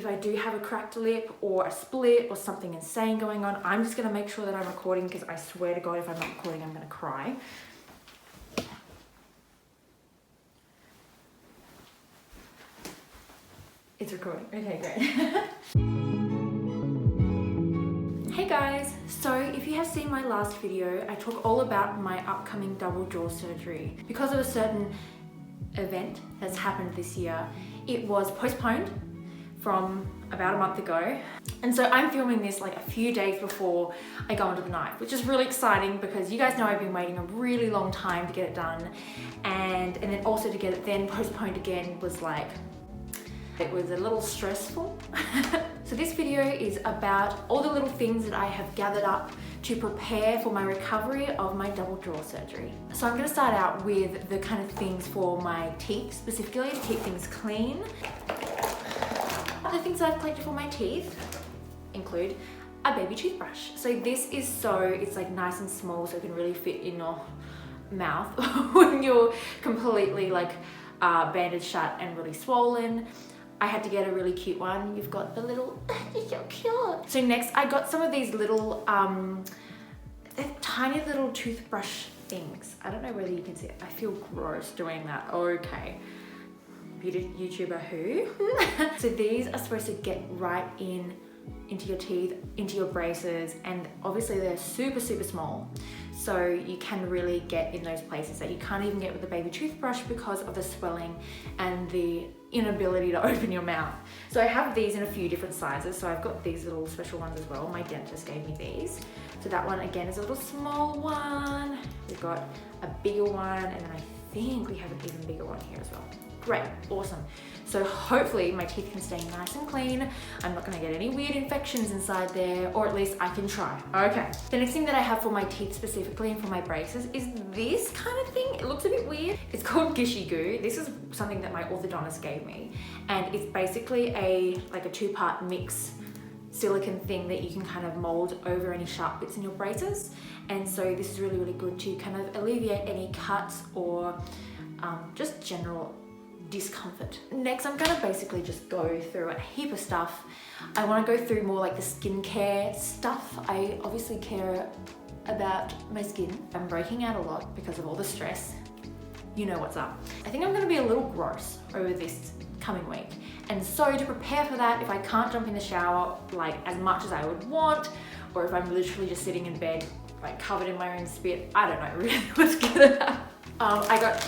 If I do have a cracked lip or a split or something insane going on, I'm just gonna make sure that I'm recording, because I swear to God, if I'm not recording, I'm gonna cry. It's recording. Okay, great. Hey guys, so if you have seen my last video, I talk all about my upcoming double jaw surgery. Because of a certain event that's happened this year, it was postponed from about a month ago. And so I'm filming this like a few days before I go under the knife, which is really exciting because you guys know I've been waiting a really long time to get it done. And then also to get it then postponed again was like, it was a little stressful. So this video is about all the little things that I have gathered up to prepare for my recovery of my double jaw surgery. So I'm gonna start out with the kind of things for my teeth specifically, to keep things clean. Other things I've collected for my teeth include a baby toothbrush. So this is it's like nice and small, so it can really fit in your mouth when you're completely like bandaged shut and really swollen. I had to get a really cute one. You've got the little, it's so cute. So next I got some of these little, tiny little toothbrush things. I don't know whether you can see it. I feel gross doing that. Okay. Beauty YouTuber who? So these are supposed to get right into your teeth, into your braces, and obviously they're super, super small. So you can really get in those places that you can't even get with the baby toothbrush because of the swelling and the inability to open your mouth. So I have these in a few different sizes. So I've got these little special ones as well. My dentist gave me these. So that one again is a little small one. We've got a bigger one, and then I think we have an even bigger one here as well. Great, awesome. So hopefully my teeth can stay nice and clean. I'm not gonna get any weird infections inside there, or at least I can try. Okay, the next thing that I have for my teeth specifically and for my braces is this kind of thing. It looks a bit weird. It's called Gishy Goo. This is something that my orthodontist gave me. And it's basically like a two-part mix silicone thing that you can kind of mold over any sharp bits in your braces. And so this is really, really good to kind of alleviate any cuts or just general discomfort. Next, I'm gonna basically just go through a heap of stuff. I wanna go through more like the skincare stuff. I obviously care about my skin. I'm breaking out a lot because of all the stress. You know what's up. I think I'm gonna be a little gross over this coming week. And so to prepare for that, if I can't jump in the shower like as much as I would want, or if I'm literally just sitting in bed like covered in my own spit, I don't know really what's gonna happen. I got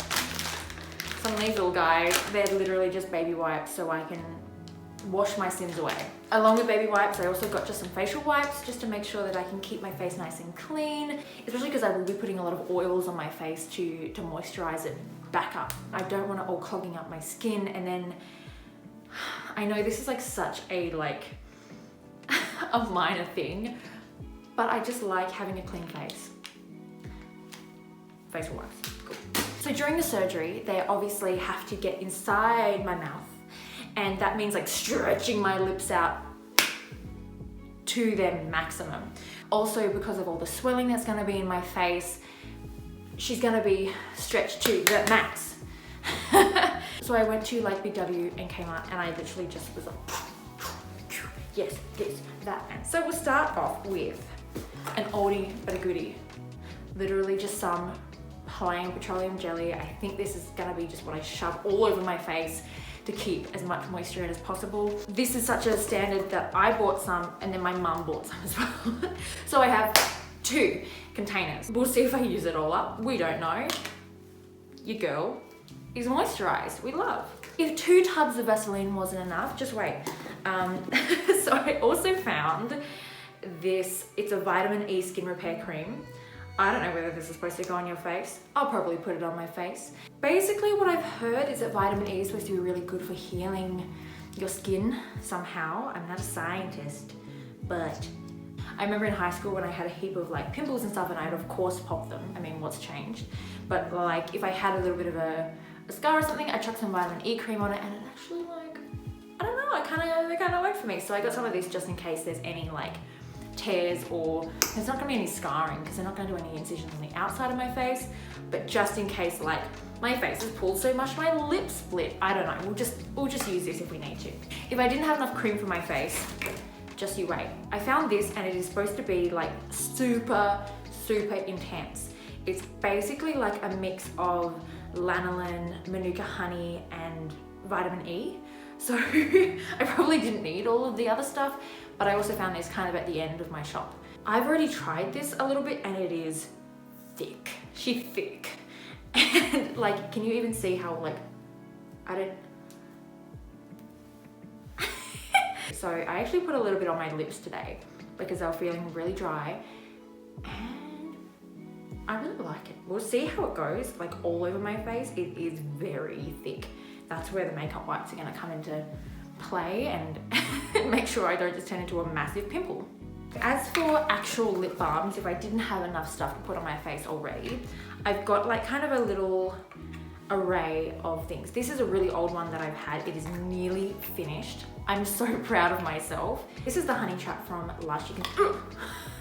some of these little guys. They're literally just baby wipes so I can wash my sins away. Along with baby wipes, I also got just some facial wipes just to make sure that I can keep my face nice and clean, especially because I will be putting a lot of oils on my face to moisturize it back up. I don't want it all clogging up my skin, and then I know this is like such a a minor thing, but I just like having a clean face. Facial wipes, cool. So during the surgery, they obviously have to get inside my mouth, and that means like stretching my lips out to their maximum. Also, because of all the swelling that's gonna be in my face, she's gonna be stretched to the max. So I went to like Big W and Kmart, and I literally just was like, yes, this, that, and so we'll start off with an oldie but a goodie. Literally just some plain petroleum jelly. I think this is gonna be just what I shove all over my face to keep as much moisture in as possible. This is such a standard that I bought some, and then my mum bought some as well. So I have 2 containers. We'll see if I use it all up. We don't know. Your girl is moisturized. We love. If 2 tubs of Vaseline wasn't enough, just wait. So I also found this. It's a vitamin E skin repair cream. I don't know whether this is supposed to go on your face. I'll probably put it on my face. Basically what I've heard is that vitamin E is supposed to be really good for healing your skin somehow. I'm not a scientist, but I remember in high school when I had a heap of like pimples and stuff, and I'd of course pop them. I mean, what's changed? But like if I had a little bit of a scar or something, I chucked some vitamin E cream on it, and it actually like, I don't know, it kind of worked for me. So I got some of these just in case there's any like tears, or there's not gonna be any scarring because they're not gonna do any incisions on the outside of my face, but just in case like my face is pulled so much my lips split, I don't know, we'll just use this if we need to. If I didn't have enough cream for my face, just you wait. I found this and it is supposed to be like super intense. It's basically like a mix of lanolin, manuka honey, and vitamin E. So I probably didn't need all of the other stuff, but I also found this kind of at the end of my shop. I've already tried this a little bit and it is thick. She's thick. And like, can you even see how like, I don't... So I actually put a little bit on my lips today because they were feeling really dry, and I really like it. We'll see how it goes, like all over my face. It is very thick. That's where the makeup wipes are gonna come into play and make sure I don't just turn into a massive pimple. As for actual lip balms, if I didn't have enough stuff to put on my face already, I've got like kind of a little array of things. This is a really old one that I've had. It is nearly finished. I'm so proud of myself. This is the Honey Trap from Lush. You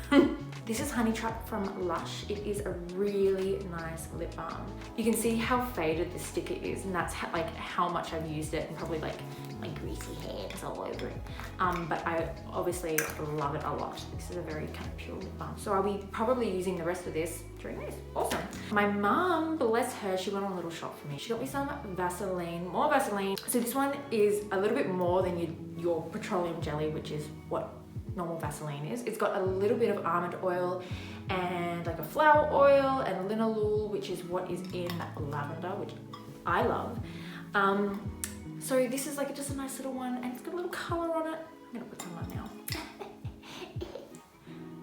can This is Honey Trap from Lush. It is a really nice lip balm. You can see how faded the sticker is, and that's how much I've used it, and probably like my greasy hands all over it. But I obviously love it a lot. This is a very kind of pure lip balm. So I'll be probably using the rest of this during this. Awesome. My mum, bless her, she went on a little shop for me. She got me some Vaseline, more Vaseline. So this one is a little bit more than your petroleum jelly, which is what normal Vaseline is. It's got a little bit of almond oil and like a flower oil and linalool, which is what is in lavender, which I love. So this is like just a nice little one, and it's got a little color on it. I'm gonna put some on now.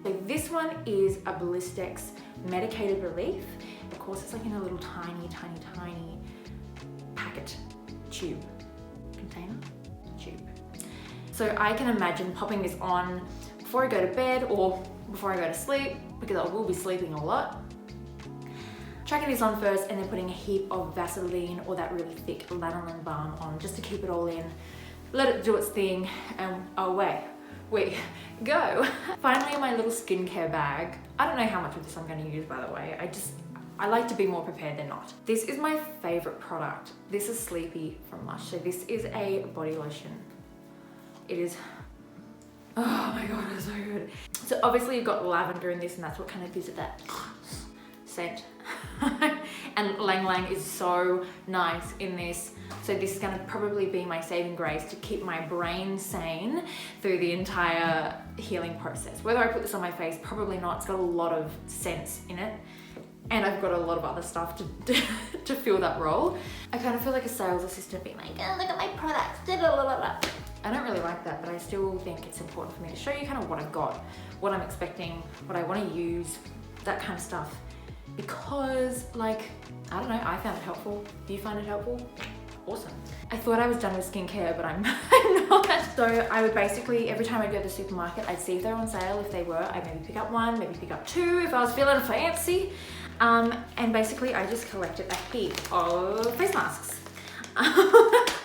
So this one is a Ballistics Medicated Relief. Of course, it's like in a little tiny packet tube, container, tube. So I can imagine popping this on before I go to bed or before I go to sleep, because I will be sleeping a lot. Chucking this on first and then putting a heap of Vaseline or that really thick lanolin balm on just to keep it all in. Let it do its thing, and away we go. Finally, my little skincare bag. I don't know how much of this I'm going to use, by the way. I like to be more prepared than not. This is my favorite product. This is Sleepy from Lush. So this is a body lotion. It is, oh my God, it's so good. So obviously you've got lavender in this, and that's what kind of gives it that scent. And Lang Lang is so nice in this. So this is gonna probably be my saving grace to keep my brain sane through the entire healing process. Whether I put this on my face, probably not. It's got a lot of scents in it. And I've got a lot of other stuff to fill that role. I kind of feel like a sales assistant being like, oh, look at my products. I don't really like that, but I still think it's important for me to show you kind of what I've got, what I'm expecting, what I want to use, that kind of stuff. Because like, I don't know, I found it helpful. Do you find it helpful? Awesome. I thought I was done with skincare, but I'm not. So I would basically, every time I go to the supermarket, I'd see if they're on sale. If they were, I'd maybe pick up one, maybe pick up two if I was feeling fancy. And basically I just collected a heap of face masks.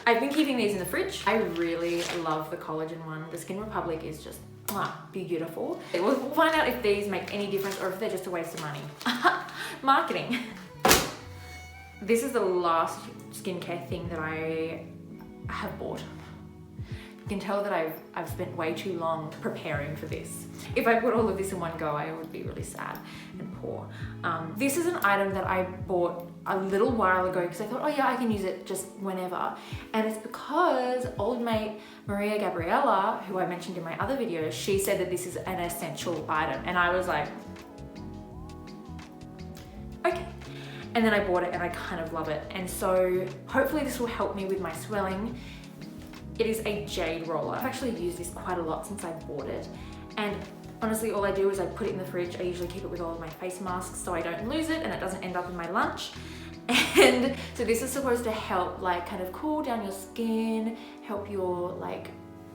I've been keeping these in the fridge. I really love the collagen one. The Skin Republic is just beautiful. We'll find out if these make any difference or if they're just a waste of money. Marketing. This is the last skincare thing that I have bought. You can tell that I've spent way too long preparing for this. If I put all of this in one go, I would be really sad and poor. This is an item that I bought a little while ago because I thought, oh yeah, I can use it just whenever. And it's because old mate Maria Gabriella, who I mentioned in my other video, she said that this is an essential item. And I was like, okay. And then I bought it and I kind of love it. And so hopefully this will help me with my swelling. It is a jade roller. I've actually used this quite a lot since I bought it. And honestly, all I do is I put it in the fridge. I usually keep it with all of my face masks so I don't lose it and it doesn't end up in my lunch. And so this is supposed to help like kind of cool down your skin, help your like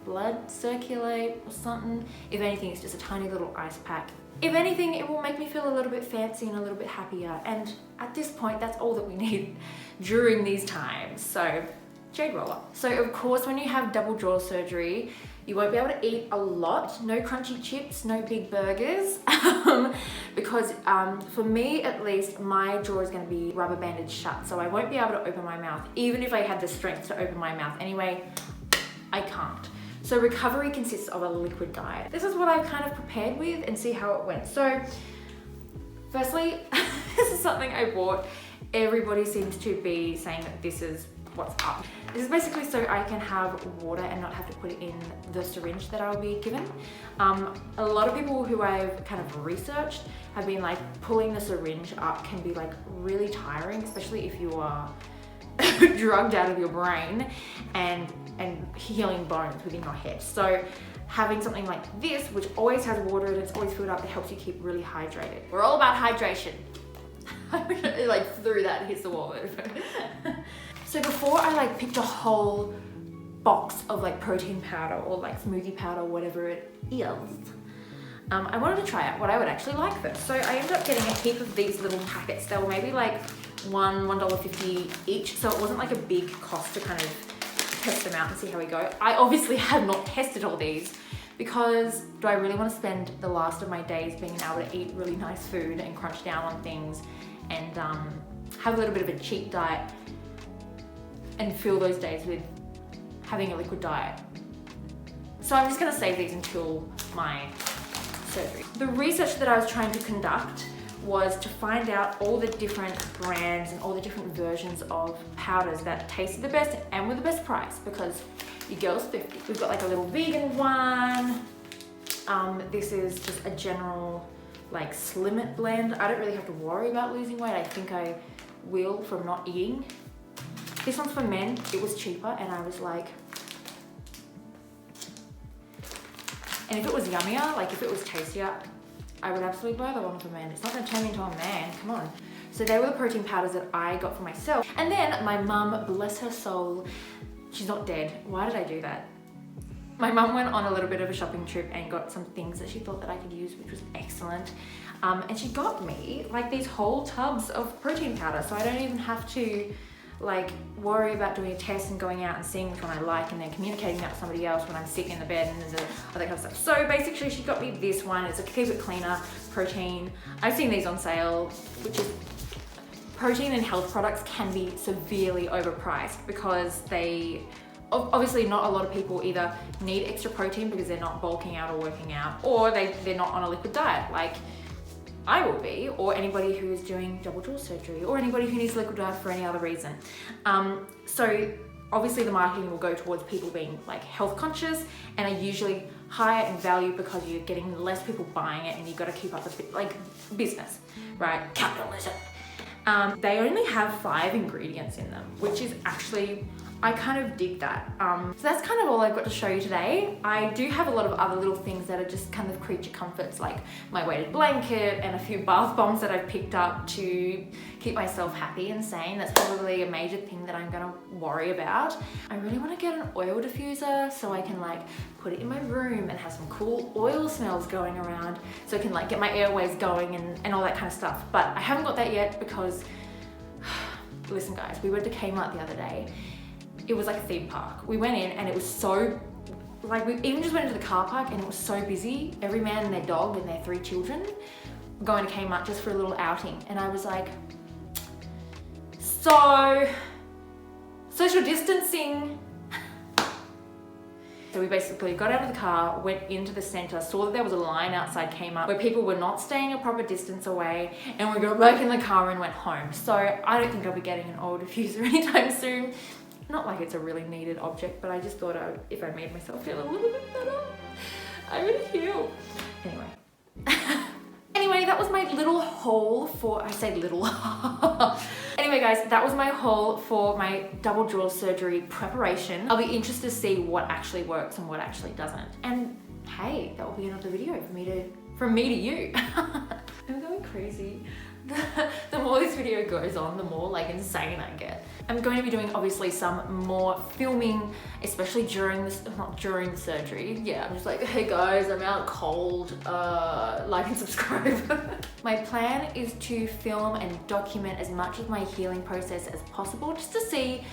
blood circulate or something. If anything, it's just a tiny little ice pack. If anything, it will make me feel a little bit fancy and a little bit happier. And at this point, that's all that we need during these times. So jade roller. So of course, when you have double jaw surgery, You won't be able to eat a lot, no crunchy chips, no big burgers, because for me at least, my jaw is going to be rubber banded shut, so I won't be able to open my mouth. Even if I had the strength to open my mouth anyway, I can't. So recovery consists of a liquid diet. This is what I've kind of prepared with and see how it went. So firstly, this is something I bought. Everybody seems to be saying that this is what's up. This is basically so I can have water and not have to put it in the syringe that I'll be given. A lot of people who I've kind of researched have been like, pulling the syringe up can be like really tiring, especially if you are drugged out of your brain and healing bones within your head. So having something like this, which always has water and it's always filled up, it helps you keep really hydrated. We're all about hydration. I wish I like threw that and hits the wall. So before I like picked a whole box of like protein powder or like smoothie powder, whatever it is, I wanted to try out what I would actually like first. So I ended up getting a heap of these little packets. They were maybe like $1.50 each. So it wasn't like a big cost to kind of test them out and see how we go. I obviously have not tested all these because do I really want to spend the last of my days being able to eat really nice food and crunch down on things and have a little bit of a cheat diet and fill those days with having a liquid diet? So I'm just gonna save these until my surgery. The research that I was trying to conduct was to find out all the different brands and all the different versions of powders that tasted the best and were the best price, because your girl's 50. We've got like a little vegan one. This is just a general like Slim It blend. I don't really have to worry about losing weight. I think I will from not eating. This one's for men. It was cheaper and I was like, and if it was yummier, like if it was tastier, I would absolutely buy the one for men. It's not gonna turn me into a man, come on. So they were the protein powders that I got for myself. And then my mum, bless her soul, she's not dead. Why did I do that? My mum went on a little bit of a shopping trip and got some things that she thought that I could use, which was excellent. And she got me like these whole tubs of protein powder, so I don't even have to like worry about doing a test and going out and seeing which one I like and then communicating that to somebody else when I'm sitting in the bed and all that kind of stuff. So basically she got me this one. It's a Keep It Cleaner protein. I've seen these on sale, which is protein and health products can be severely overpriced because they obviously not a lot of people either need extra protein because they're not bulking out or working out, or they're not on a liquid diet like I will be, or anybody who is doing double jaw surgery, or anybody who needs liquid diet for any other reason. So obviously the marketing will go towards people being like health conscious and are usually higher in value because you're getting less people buying it and you've got to keep up with like business, right? Capitalism. They only have 5 ingredients in them, which is actually, I kind of dig that. So that's kind of all I've got to show you today. I do have a lot of other little things that are just kind of creature comforts, like my weighted blanket and a few bath bombs that I've picked up to keep myself happy and sane. That's probably a major thing that I'm gonna worry about. I really want to get an oil diffuser so I can like put it in my room and have some cool oil smells going around so I can like get my airways going and all that kind of stuff. But I haven't got that yet because, listen guys, we went to Kmart the other day. It was like a theme park. We went in and it was so, like we even just went into the car park and it was so busy. Every man and their dog and their 3 children going to Kmart just for a little outing. And I was like, so, social distancing. So we basically got out of the car, went into the center, saw that there was a line outside Kmart where people were not staying a proper distance away, and we got back in the car and went home. So I don't think I'll be getting an oil diffuser anytime soon. Not like it's a really needed object, but I just thought if I made myself feel a little bit better, I would heal. Anyway. Anyway, that was my little haul for, I say little. Anyway guys, that was my haul for my double jaw surgery preparation. I'll be interested to see what actually works and what actually doesn't. And hey, that will be another video from me to you. I'm going crazy. The more this video goes on, the more like insane I get. I'm going to be doing obviously some more filming, especially during this, not during the surgery. Yeah, I'm just like, hey guys, I'm out cold, like and subscribe. My plan is to film and document as much of my healing process as possible, just to see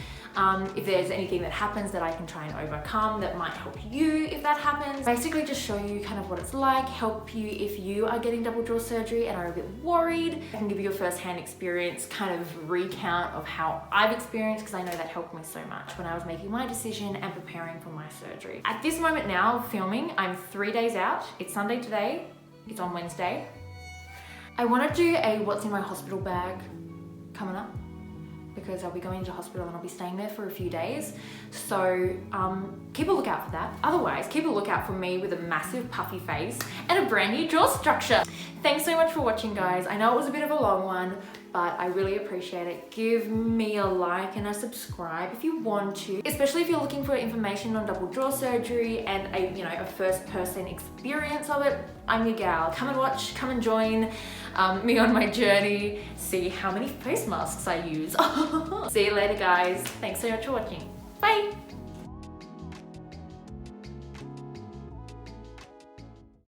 if there's anything that happens that I can try and overcome that might help you if that happens. Basically just show you kind of what it's like, help you if you are getting double jaw surgery and are a bit worried. I can give you a first-hand experience kind of recount of how I've experienced, because I know that helped me so much when I was making my decision and preparing for my surgery. At this moment now, filming, I'm 3 days out. It's Sunday today, it's on Wednesday. I want to do a what's in my hospital bag coming up, because I'll be going to hospital and I'll be staying there for a few days. So keep a lookout for that. Otherwise, keep a lookout for me with a massive puffy face and a brand new jaw structure. Thanks so much for watching, guys. I know it was a bit of a long one, but I really appreciate it. Give me a like and a subscribe if you want to, especially if you're looking for information on double jaw surgery and a first person experience of it. I'm your gal. Come and watch, come and join me on my journey. See how many face masks I use. See you later, guys. Thanks so much for watching. Bye.